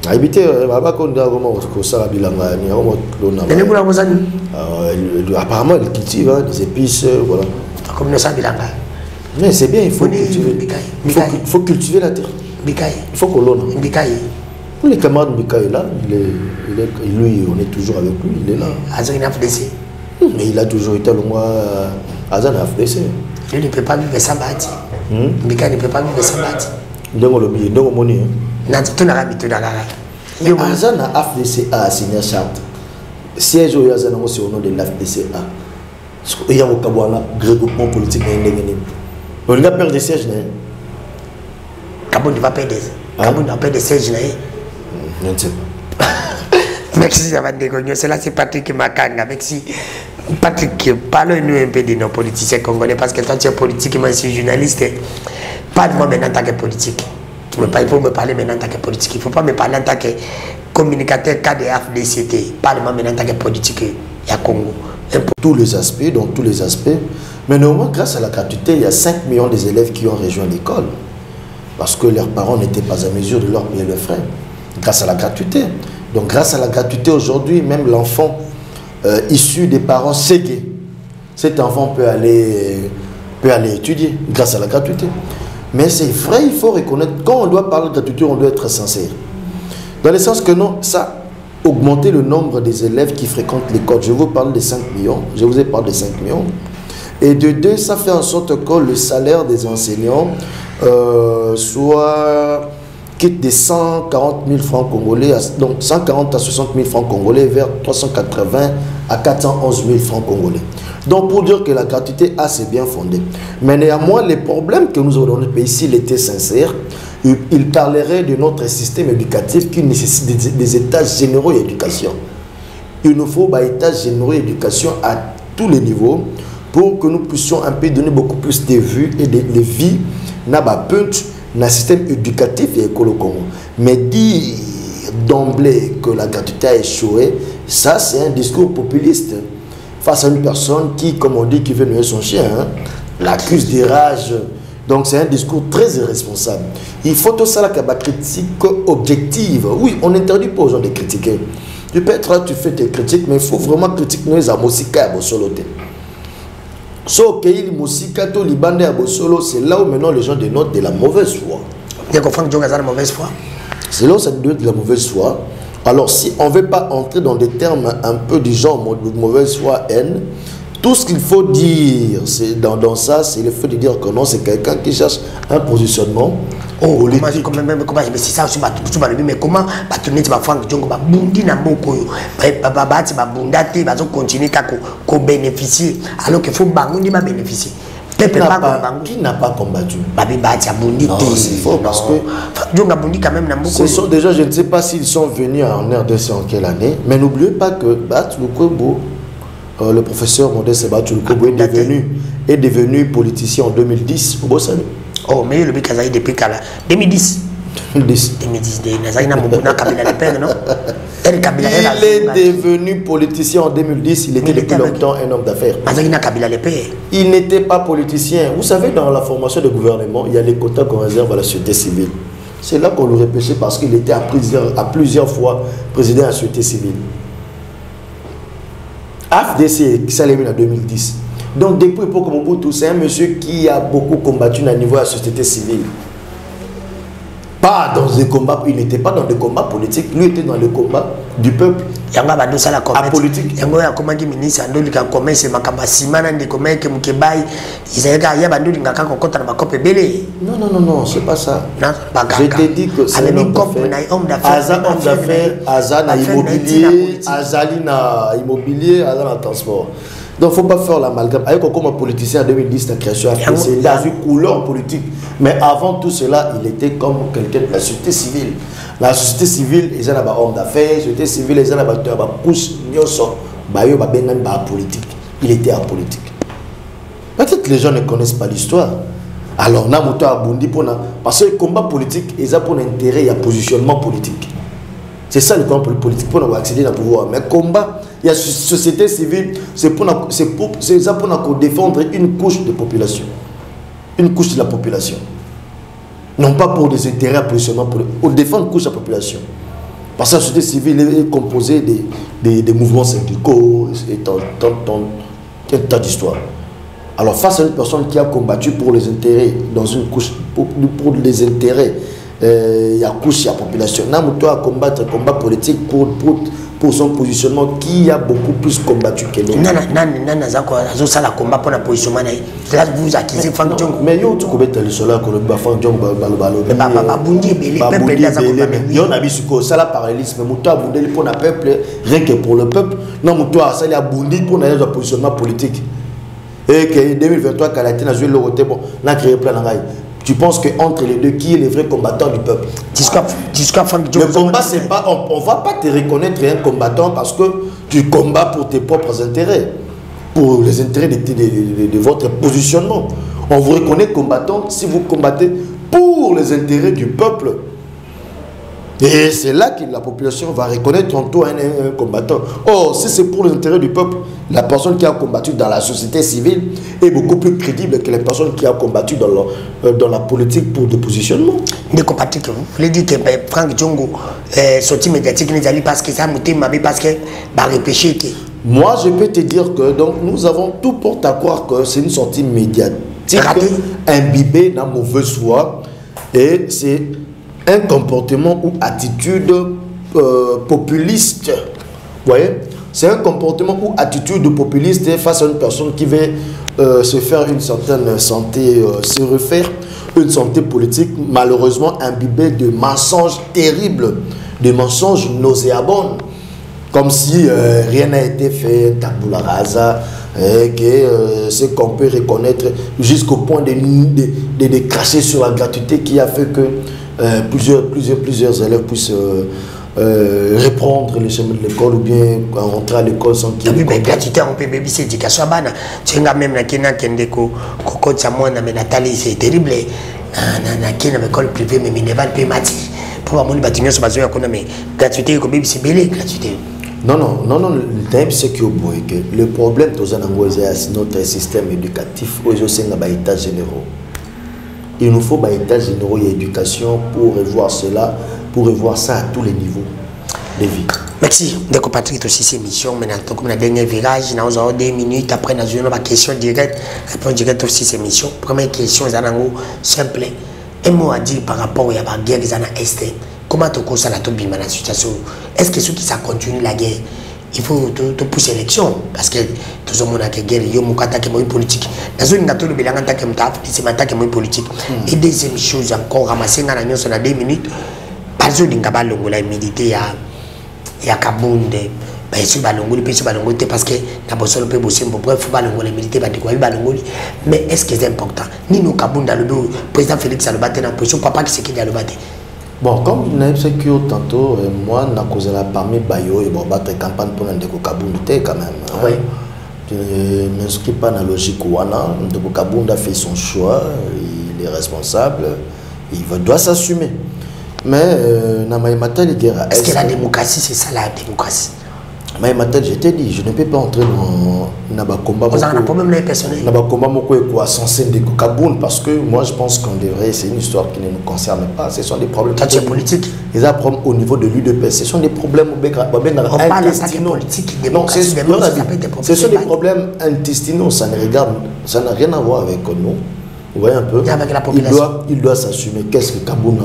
Habité, apparemment, il cultive des épices, voilà. Comme nous savons, mais c'est bien, il faut cultiver la terre. Il faut qu'on l'onne. Pour les camarades de Mikaï, là, lui, on est toujours avec lui, il est là. Mais il a toujours été le mois à Azan FDC. Lui ne peut pas vivre sans bâti. Mikaï ne peut pas vivre sans bâti. Donc, le billet, donc, monnaie. Azan FDC a signé charte. Siège au Azan, c'est au nom de l'FDCA. Il y a un regroupement politique. On a perdu des sièges. Kabon ne va perdre des sièges. Je ne sais pas. Merci, c'est là, c'est Patrick Makanga. Merci. Patrick, parle-nous un peu de nos politiciens congolais parce que toi, tu es politiquement journaliste. Parle-moi maintenant en tant que politique. Il faut me parler maintenant en tant que politique. Il ne faut pas me parler en tant que communicateur KDF DCT. Parle-moi maintenant en tant que politique à Congo. Tous les aspects, donc tous les aspects. Mais néanmoins, grâce à la gratuité, il y a 5 millions des élèves qui ont rejoint l'école. Parce que leurs parents n'étaient pas à mesure de leur payer le frais. Grâce à la gratuité. Donc grâce à la gratuité, aujourd'hui, même l'enfant issu des parents ségués, cet enfant peut aller étudier grâce à la gratuité. Mais c'est vrai, il faut reconnaître, quand on doit parler de gratuité, on doit être sincère. Dans le sens que non, ça a augmenté le nombre des élèves qui fréquentent l'école. Je vous parle de 5 millions, je vous ai parlé de 5 millions. Et de 2, ça fait en sorte que le salaire des enseignants soit quitte de 140 000 francs congolais, donc 140 à 60 000 francs congolais vers 380 à 411 000 francs congolais. Donc pour dire que la gratuité a c'est bien fondé. Mais néanmoins, les problèmes que nous avons dans notre pays, s'il était sincère, il parlerait de notre système éducatif qui nécessite des états généraux d'éducation. Il nous faut des états généraux d'éducation à tous les niveaux pour que nous puissions un peu donner beaucoup plus de vues et de vies dans le système éducatif et école au Congo. Mais dire d'emblée que la gratuité a échoué, ça c'est un discours populiste face à une personne qui, comme on dit, qui veut noyer son chien, l'accuse des rages. Donc c'est un discours très irresponsable. Il faut tout ça la critique objective. Oui, on n'interdit pas aux gens de critiquer. Tu peux être là, tu fais tes critiques, mais il faut vraiment critiquer les amosika à Bossolote. Sauf que les Mosikato, les bandés à Bossolo, c'est là où maintenant les gens dénotent de la mauvaise foi. Tu comprends que tu as la mauvaise foi? C'est là où ça dénote de la mauvaise foi. Alors si on ne veut pas entrer dans des termes un peu du genre de mauvaise foi, haine, tout ce qu'il faut dire dans ça, c'est le fait de dire que non, c'est quelqu'un qui cherche un positionnement politique. Comment c'est ça aussi, mais comment tu vas faire que tu vas bundi na mboko yo, ba continuer à bénéficier alors qu'il faut bangundi ba bénéficier. Qui n'a pas combattu? Non, c'est faux parce que ce sont déjà, je ne sais pas s'ils sont venus en RDC en quelle année, mais n'oubliez pas que Lukwebo, le professeur Modeste Batou Lukwebo est devenu politicien en 2010 au Bossano. Oh, mais le Bikazaï depuis 2010. 2010. 2010, Nazaïna Moubouna Kabila Le Père, non? Il est devenu politicien en 2010, il était depuis longtemps un homme d'affaires. Il n'était pas politicien. Vous savez, dans la formation de gouvernement, il y a les quotas qu'on réserve à la société civile. C'est là qu'on le repêchait parce qu'il était à plusieurs fois président de la société civile. AFDC, ça l'a mis en 2010. Donc depuis l'époque Mobutu, c'est un monsieur qui a beaucoup combattu au niveau de la société civile. Pas dans des combats, il n'était pas dans des combats politiques, lui était dans les combats du peuple. À politique. Non, c'est pas ça. Je t'ai dit que c'est un homme d'affaires. Homme d'affaires, Azana immobilier, Azalina immobilier, Azana transport. Donc, il ne faut pas faire l'amalgame. Avec comme politicien en 2010, la création c'est dans une couleur politique. Mais avant tout cela, il était comme quelqu'un de la société civile. La société civile, ils ont des hommes d'affaires, la société civile, ils ont des couches, politique. Il était en politique. Peut-être que les gens ne connaissent pas l'histoire. Alors, on a monté à Bundi parce que le combat politique, ils ont pour intérêt, il y a positionnement politique. C'est ça le combat politique pour accéder au pouvoir. Mais le combat, il y a société civile, c'est pour défendre une couche de population. Une couche de la population. Non pas pour des intérêts à positionnement, pour défendre une couche de la population. Parce que la société civile est composée des mouvements syndicaux et un tas d'histoires. Alors face à une personne qui a combattu pour les intérêts, dans une couche, pour les intérêts, il y a couche, il y a population. Namuto a combattre un combat politique pour son positionnement qui a beaucoup plus combattu que l'autre. Mais yo tu connais le solar que le bafang jong balobalo. Yo na bisuko ça la parallélisme muto abundé pour le peuple rien que pour le peuple. Non muto ça il a bundi pour le positionnement politique. Et que 2023 Kalatina joué le côté bon, n'a créé plein d'engagements. Tu penses qu'entre les deux, qui est le vrai combattant du peuple? Le combat, c'est pas... On ne va pas te reconnaître un combattant parce que tu combats pour tes propres intérêts, pour les intérêts de votre positionnement. On vous reconnaît combattant si vous combattez pour les intérêts du peuple. Et c'est là que la population va reconnaître en toi un combattant. Or, si c'est pour les intérêts du peuple, la personne qui a combattu dans la société civile est beaucoup plus crédible que les personnes qui ont combattu dans la politique pour des positionnements. Des compatriotes, vous voulez dire que Franck Djongo, sorti médiatique, parce que ça a été parce que repêché. Moi, je peux te dire que donc, nous avons tout pour à croire que c'est une sortie médiatique, imbibée dans mauvaise foi, et c'est un comportement ou attitude populiste. Vous voyez? C'est un comportement ou attitude populiste face à une personne qui veut se faire une certaine santé, se refaire une santé politique, malheureusement imbibée de mensonges terribles, de mensonges nauséabonds, comme si rien n'a été fait, tabula rasa, que ce qu'on peut reconnaître jusqu'au point de cracher sur la gratuité qui a fait que plusieurs élèves puissent reprendre les chemins de l'école ou bien rentrer à l'école sans qu'il y ait une gratuité. On peut baisser l'éducation. Tu as même c'est terrible. Dans l'école privée, mais il pas mati. Pour moi, gratuité, c'est gratuité. Non, le thème c'est que le problème de notre système éducatif, c'est les états généraux. Il nous faut des états généraux et éducation pour revoir cela, pour revoir ça à tous les niveaux de vie. Merci. Dès que Patrick aussi ces missions, maintenant comme le dernier virage, nous avons 2 minutes après nous avons une question directe, réponse directe aussi ces missions. Première question, simple. Un mot à dire par rapport à la guerre qui est à l'Est. Comment tu constate la situation? Est-ce que ceux qui ça continue la guerre? Il faut te pousser l'élection parce que tout le monde a une guerre, il y a une attaque politique. Dans une nation, il y a une attaque politique. Et deuxième chose, encore ramasser dans la nuit sur 2 minutes, parce que il y a milité, il y a Kabounde, parce que la personne peut bosser pour bref, il milité, mais est-ce que c'est important? Ni nous Kabounde, le président Félix a le battu dans la position, papa qui c'est qui a le battu. Bon, comme je l'ai dit tantôt, moi, je suis parmi Bayo et je battre campagne pour Ndeko Kabounde quand même. Oui. Je ne m'inscris pas dans la logique Wana. Ndeko Kabounde a fait son choix, il est responsable, il doit s'assumer. Mais na Maïmatel guerre. Est-ce que la démocratie c'est ça la démocratie? Maïmatel, je t'ai dit, je ne peux pas entrer dans le combat. Vous avez un problème personnel. Dans le combat censé de Kaboun parce que moi je pense qu'on devrait, c'est une histoire qui ne nous concerne pas. Ce sont des problèmes politiques. Les problèmes au niveau de l'UDP, ce sont des problèmes intestinaux. Non, ce sont des problèmes intestinaux, ça n'a rien à voir avec nous. Vous voyez un peu, il doit s'assumer. Qu'est-ce que Kaboun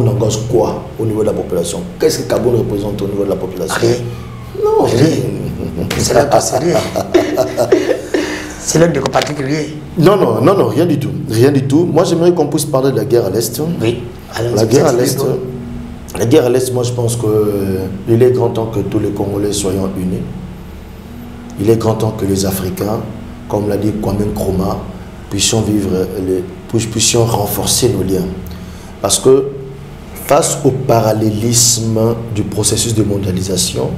engage quoi au niveau de la population? Qu'est-ce que Kaboun représente au niveau de la population? Non, c'est là que c'est rien. C'est l'un des particuliers. Non, rien du tout. Rien du tout. Moi, j'aimerais qu'on puisse parler de la guerre à l'Est. Oui. La guerre à l'Est, moi, je pense qu'il est grand temps que tous les Congolais soyons unis. Il est grand temps que les Africains, comme l'a dit Kwame Nkrumah, puissions renforcer nos liens. Parce que face au parallélisme du processus de mondialisation,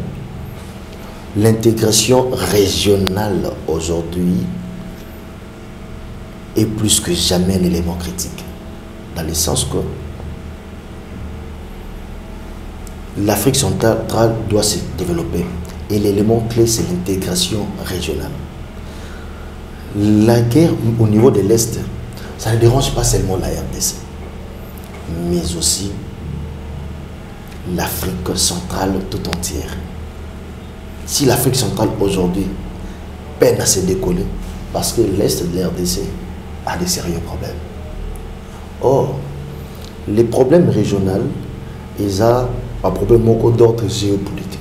l'intégration régionale aujourd'hui est plus que jamais un élément critique. Dans le sens que l'Afrique centrale doit se développer. Et l'élément clé, c'est l'intégration régionale. La guerre au niveau de l'Est, ça ne dérange pas seulement la RDC, mais aussi l'Afrique centrale tout entière. Si l'Afrique centrale aujourd'hui peine à se décoller, parce que l'Est de la RDC a des sérieux problèmes. Or, les problèmes régionaux, ils ont un problème d'ordre géopolitique.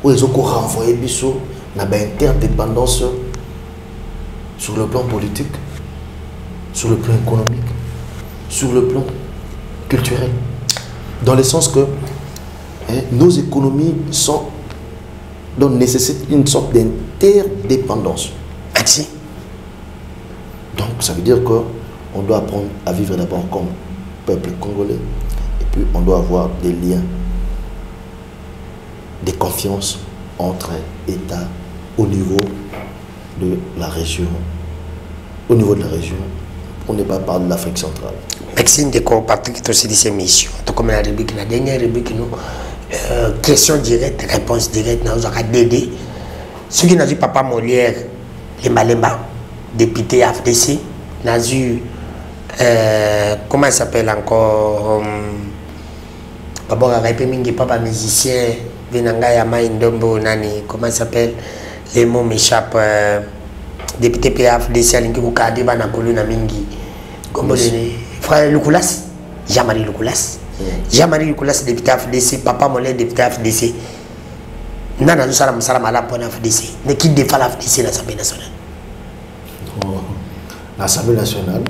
Où ils ont renvoyé Bissot dans l'interdépendance sur le plan politique, sur le plan économique, sur le plan culturel. Dans le sens que nos économies nécessitent une sorte d'interdépendance. Merci. Donc ça veut dire qu'on doit apprendre à vivre d'abord comme peuple congolais. Et puis on doit avoir des liens, des confiances entre États au niveau de la région. Au niveau de la région, on n'est pas par de l'Afrique centrale. Merci de compartir qui aussi dit ces missions. Comme la rubrique, la dernière rubrique, nous, question directe, réponse directe, nous avons DD. Ce qui n'a dit Papa Molière, les Malemba, député AFDC, n'a eu, comment il s'appelle encore, Papa Raipé Papa musicien, Venanga Yama Indombo, Nani, comment il s'appelle, les mots m'échappent, député PAFDC, Alinki Koukade, Banakolu Namingi, comme frère Lukulas, Jean-Marie Lukulas. Jean-Marie Lukulas, député AFDC, Papa Molière, député AFDC. Nana nous sommes à la bonne AFDC. Mais qui défend l'AFDC dans l'Assemblée nationale? L'Assemblée nationale,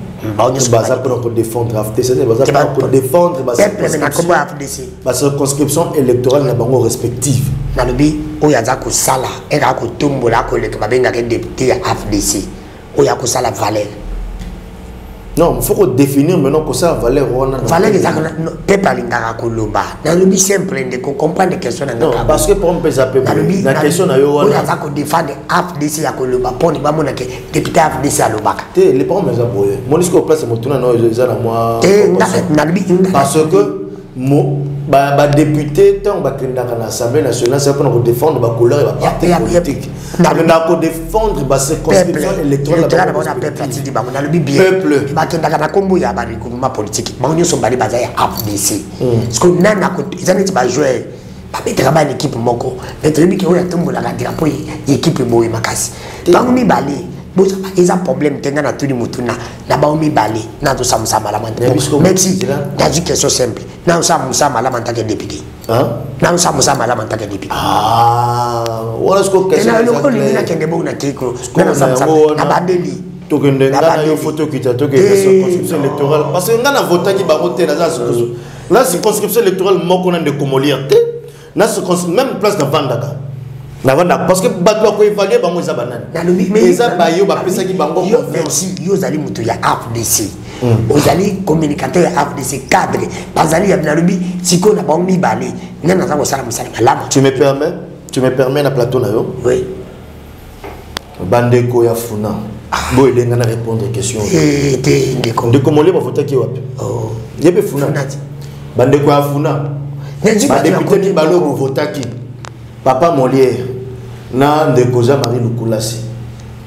c'est pour défendre l'AFDC, c'est pour défendre la circonscription électorale dans les respectives. Dans le but, où il y a des sala, et il y a des tombeaux qui député AFDC, où il y a des valeur. Non, il faut définir maintenant que ça valeur. Valeur, c'est pas Koloba. Dans le but simple, de comprendre les questions. Non, parce que pour me zapper, la question n'a eu on a défendre AFDC à Koloba. Pour ne pas mon député AFDC à Lobaka. Les parents me zapper. Mon discours place mon tourne non, ils ont moi. Parce que mon député tant dans l'Assemblée nationale, c'est pour défendre la couleur et la parti politique. Pour défendre la circonscription électorale. Dans le but bien. Peuple. Dans Combo il y a ma politique. Ils sont basés à AFDC. Parce que ils ont joué. Pas mettre une équipe moko. Mais très bien qu'il y a tout le monde à drapeau équipe boy makasi. Tant mi balé. Ils ont un problème, ils ont tout le monde. Ils ont mis balé. Ils ont ça mal. Merci. Il y a une question simple. Ils ont ça mal en tant que député. Ils ont ça mal en tant que député. Ah, voilà ce que c'est. Parce que a voté la circonscription électorale, même place de Vandaka. Parce que Bato a évalué Bango Zabanan. Mais ça bayo ba pesa ki bango merci yo zali mutu ya AFDC. Vous allez communicateur AFDC cadre. Bazali ya nalubi siko na bango mi balé. Nana za ko sala musala malama. Tu me permets na plateau na yo? Oui. Bandeko ya Funa. Bo elenga na répondre question. Ndeko. Ndeko molé ba fota ki wapi? Oh. Yebe Funa. bande ko afuna député ni balo ko votaki papa Molière na ndeko Jean Marie Lukulasi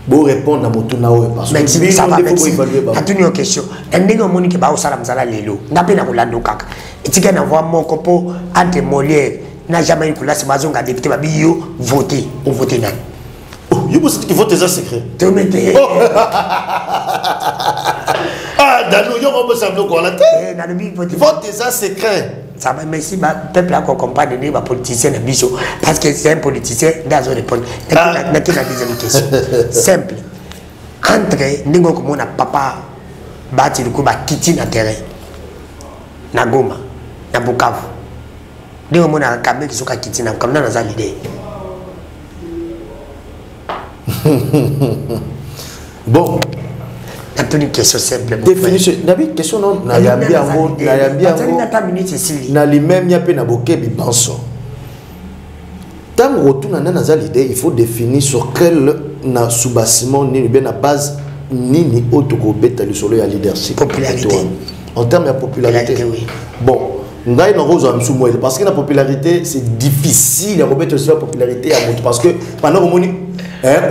bo répondre à motuna o parce que ça va évaluer ba atuni o question ndenge monique ba osala mzala lelo ngape na kolando kaka etika na voir mon copo entre Molière na Jean Marie Lukulasi bazonga député ba biyo voter ou voter na yo vous qui vote ça secret te mettez ah dano yo ko bossa bloko la tête na le vote ça secret. Ça va, mais si le peuple a compris de les politiciens, parce que c'est un politicien, dans une réponse. La deuxième question. Simple. Entre nous, comme on a papa, bâti le coup, quitter le terrain. Na Goma, na Bukavu. Nous, on a câblé qui sont quittés, comme dans la l'idée. Bon. Une question simple. Définition. David, question non. Na yambi ango. Na lui-même y a pe na boké bi banso. Tant retourne dans l'idée, il faut définir sur quel na sous-bassement ni bien na base ni autre beta le solo ya leadership. Popularité. En termes de popularité. Oui. Bon. Ngai na rose amsu moelle parce que la popularité c'est difficile à remettre sur la popularité à monter parce que pendant que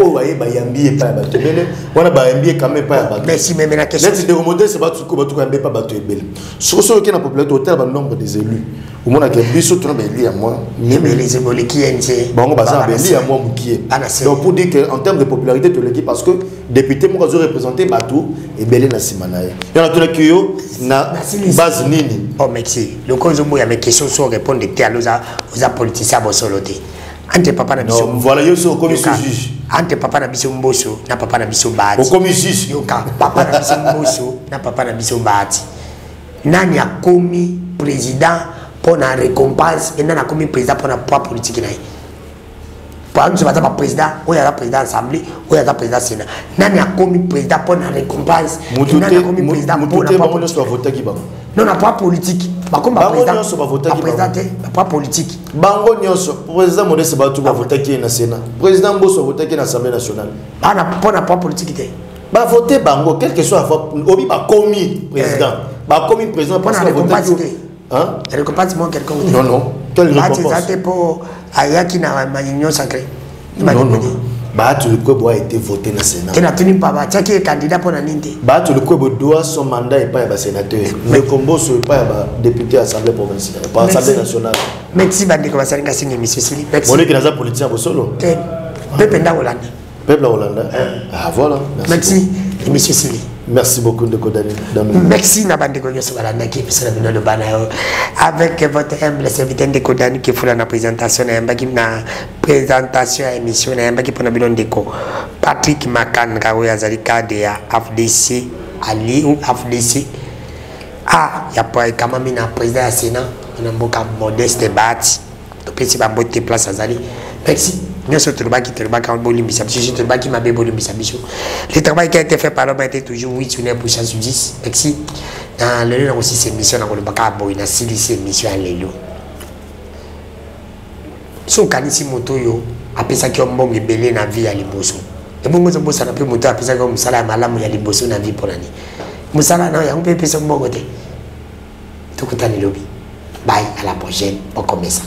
on va y bayambi pas bateau belle on a bayambi quand même pas bateau mais si même la question c'est de remonter c'est pas tout bateau quand même pas bateau belle sur ce qui na popularité hôtel le nombre des élus au monde a que biso tout na élu à moi mais les émoles qui NC bon on va ça élu à moi qui donc pour dire que en termes de popularité tu le dis parce que député moi je représenter bateau et belé na simanaye il y en a tout qui yo na base nini oh merci le cause moi il y a mes questions sur répondre des aux politiciens bosoloté ante papa na biso voilà yo so comme juge ante papa na biso mboso na papa na biso bahati comme juge yo ka papa na biso mboso na papa na biso bahati nani akomi président pour la récompense et nani akomi président pour la poids politique na par exemple je vais pas président ou ya président assemblée ou ya président sénat nani akomi président pour la récompense nani akomi président pour la poids non na poids politique comme président pas politique bango nyonso président modeste batu ba voter qui na sénat président Mbosso voter qui na assemblée nationale ana pas politique te ba voter bango quel que soit obi ba commis président ba commis président parce que voter hein récompense moi quelqu'un non non quelle récompense c'était pour ayaki na union sacrée non non Baatu le Kwebo a été voté dans le Sénat. Tu n'as tenu pas, tu as été candidat pour la Ninde. Baatu le Kwebo doit son mandat et pas un sénateur. Le combo ce n'est pas un député à l'Assemblée provinciale, pas à l'Assemblée nationale. Merci, Bandi, comment ça va se monsieur Sili. Merci. On est qui dans un politicien au solo. Peuple Hollande. Peuple Hollande. Ah voilà. Merci, monsieur Sili. Merci beaucoup de Kodani. Merci Nabande Koyoso Balanda qui est sur le Banayo avec votre humble serviteur de Kodani qui fait la présentation na présentation émission na qui pour na bilon deko Patrick Makan Kawe Azalika de FDC Ali ou FDC ah ya pas kama mina président ya Sénat na mboka modeste bati to pesi ba botte place azali merci. Le travail qui a été fait par l'homme a été toujours 8 sur 9% sur 10. Merci. Dans le aussi cette mission, on a une mission à l'élo. Si on a une moto, après ça, on a une belle vie à l'imbosso. Et bon, on a une moto, après ça, on a une l'imbosso dans la vie pour l'année. Moussala, non, il y a un peu de personne. Tout le temps, lobby. Bye, à la prochaine. On commence.